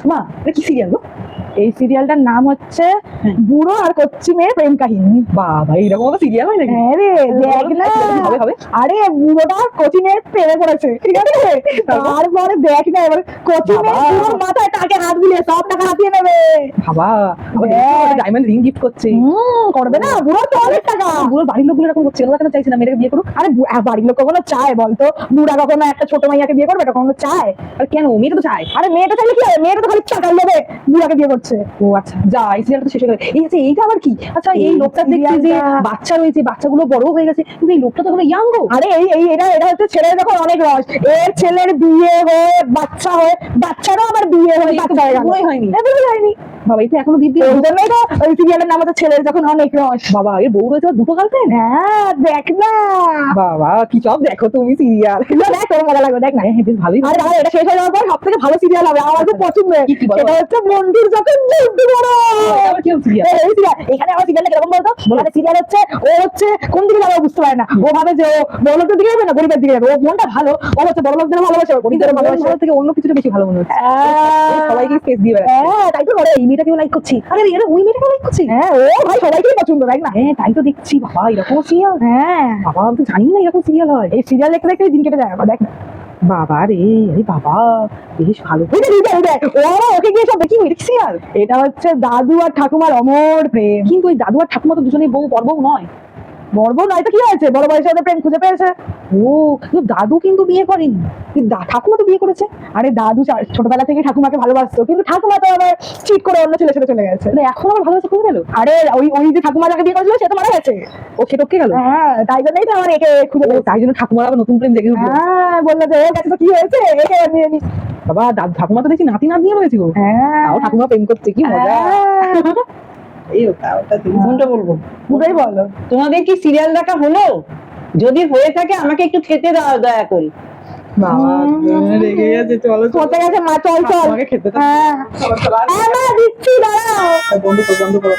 মা এটা কি সিরিয়াল গো? এই সিরিয়ালটার নাম হচ্ছে বুড়ো আর কচ্ছি মেয়ের প্রেম কাহিনী। বাবা এরকম একটা সিরিয়াল হয় নাকি? হ্যাঁ রে, দেখ না। হবে হবে। আরে বুড়োটা কচি মেয়ের প্রেমে পড়েছে, ঠিক আছে? তারপরে দেখ না, এবার কচি মেয়ে বাবা। বুড়োর মাথায় টাকে হাত বুলিয়ে সব টাকা হাতিয়ে নেবে। বাবা আবার দেখ। ডায়মন্ড রিং গিফট করছে। করবে না, বুড়োর তো অনেক টাকা। বুড়োর বাড়ির লোকগুলো এরকম করছে, ওরা কেন চাইছে না মেয়েটাকে বিয়ে করুক? আরে বাড়ির লোক কখনো চায় বলতো? বুড়া কখনো একটা ছোট মাইয়াকে বিয়ে করবে? এটা কখনো চায়? আর কেন, মেয়েটা তো চায়। আরে মেয়েটা চাইলে কি হবে? মেয়েটা তো খালি টাকা নেবে, বুড়াকে বিয়ে করছে। ও আচ্ছা, যা এই সিরিয়ালটা তো শেষ হয়ে গেল। এই আছে এইটা আবার কি? আচ্ছা এই এই লোকটা দেখছি যে সিরিয়ালটা- বাচ্চা রয়েছে, বাচ্চাগুলো বড় হয়ে গেছে, কিন্তু এই লোকটা তো এখনো ইয়াং গো। আরে এটা হচ্ছে ছেলের যখন অনেক রস, এর ছেলের বিয়ে হয়ে বাচ্চা হয়ে, বাচ্চারও আবার বিয়ে হয়ে বাচ্চা হয়ে গেল। বুড়োই হয়নি। বুড়োই হয়নি। বাবা এটা এখনো দিব্যি। ওই জন্যই তো ওই সিরিয়ালের নাম হচ্ছে ছেলের যখন অনেক রস। বাবা এর বউ রয়েছে আবার দুটো গার্লফ্রেন্ড। হ্যাঁ দেখ না। বাবা কি সব দেখো তুমি সিরিয়াল। দেখ তোর মজা লাগবে, দেখ না। হ্যাঁ বেশ ভালোই। আরে দাদা, এটা শেষ হয়ে যাওয়ার পর সব থেকে ভালো সিরিয়াল হবে, আমার খুব পছন্দের। কি বলো? সেটা হচ্ছে মন্দির যখন যুদ্ধ বড়। আবার কি সিরিয়াল? এই সিরিয়াল, এখানে আমার সিরিয়ালটা কিরকম বলতো? মানে সিরিয়াল হচ্ছে, ও হচ্ছে কোন দিকে যাবে ও বুঝতে পারে না। ও ভাবে যে ও বড়লোকদের দিকে যাবে না গরিবের দিকে যাবে। ও মনটা ভালো, ও হচ্ছে বড়লোকদের ভালোবাসে, ও গরিবদের ভালোবাসে। ভালো থেকে অন্য কিছুটা বেশি ভালো মনে হচ্ছে। সবাইকে স্পেস দিয়ে বেড়াচ্ছে। হ্যাঁ তাই তো করে। এই মেয়েটাকেও লাইক করছি, আরে এরা ওই মেয়েটাকেও লাইক করছি। হ্যাঁ ও ভাই সবাইকেই পছন্দ, তাই না? হ্যাঁ তাই তো দেখছি। বাবা এরকম সিরিয়াল, হ্যাঁ বাবা আমি তো জানি না এরকম সিরিয়াল হয়। এই সিরিয়াল দেখতে দেখতে দিন কেটে যায় আমার, দেখ না। বাবা রে, আরে বাবা বেশ ভালো। ওকে গিয়ে সব দেখি ওই সিরিয়াল। এটা হচ্ছে দাদু আর ঠাকুমার অমর প্রেম। কিন্তু ওই দাদু আর ঠাকুমা তো দুজনেই বউ বর বউ নয়। বড় বউ নয় তো কি হয়েছে, বড় বয়সে ওদের প্রেম খুঁজে পেয়েছে। ও কিন্তু দাদু কিন্তু বিয়ে করেনি, কিন্তু ঠাকুমা তো বিয়ে করেছে। আরে দাদু ছোটবেলা থেকে ঠাকুমাকে ভালোবাসতো, কিন্তু ঠাকুমা তো আবার চিট করে অন্য ছেলের সাথে চলে গেছে। না এখন আবার ভালোবাসা খুঁজে গেল। আরে ওই ওই যে ঠাকুমা যাকে বিয়ে করেছিল সে তো মারা গেছে। ও সে টপকে গেল। হ্যাঁ তাই জন্যই তো আমার একে খুঁজে ও, পেয়েছে। তাই জন্য ঠাকুমার আবার নতুন প্রেম জেগে উঠলো। হ্যাঁ বললো যে ও গেছে তো কি হয়েছে, একে এবার নিয়ে নি। বাবা দাদু ঠাকুমা তো দেখছি নাতি নাতনিও রয়েছে গো। হ্যাঁ তাও ঠাকুমা প্রেম করছে, কি মজা। এই ওটা কোনটা বলবো? পুরোই বলো। তোমাদের কি সিরিয়াল দেখা হলো? যদি হয়ে থাকে আমাকে একটু খেতে দাও দয়া করে। বাবা রেগে গেছে, চলো কোথায় গেছে মা, চল চল। আমাকে খেতে দাও। হ্যাঁ হ্যাঁ মা দিচ্ছি, দাঁড়াও। বন্ধ করো বন্ধ করো।